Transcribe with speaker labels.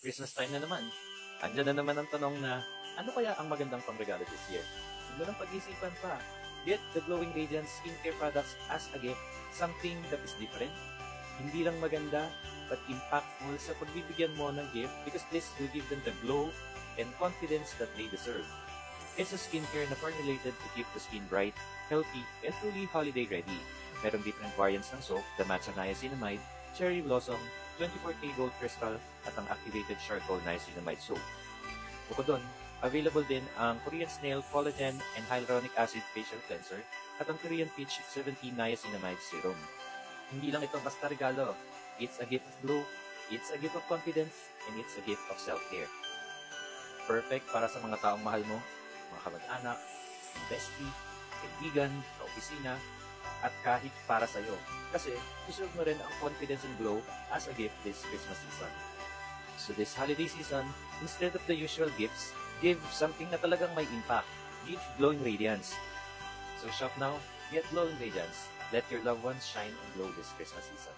Speaker 1: Christmas time na naman. Andyan na naman ang tanong na, ano kaya ang magandang pangregalo this year? Huwag mo nang pag-isipan pa. Get the Glowing Radiance skincare products as a gift, something that is different. Hindi lang maganda, but impactful sa pagbibigyan mo ng gift because this will give them the glow and confidence that they deserve. It's a skincare na formulated to keep the skin bright, healthy, and truly holiday ready. Merong different variants ng soap, the Matcha Niacinamide, Cherry Blossom, 24K Gold Crystal, at ang Activated Charcoal Niacinamide Soap. Bukod doon, available din ang Korean Snail Collagen and Hyaluronic Acid Facial Cleanser at ang Korean Peach 17 Niacinamide Serum. Hindi lang ito basta regalo. It's a gift of glow, it's a gift of confidence, and it's a gift of self-care. Perfect para sa mga taong mahal mo, mga kamag-anak, bestie, kaibigan, kaopisina, at kahit para sa'yo. Kasi deserve mo rin ang confidence and glow as a gift this Christmas season. So this holiday season, instead of the usual gifts, give something na talagang may impact. Give glowing radiance. So shop now, get glowing radiance. Let your loved ones shine and glow this Christmas season.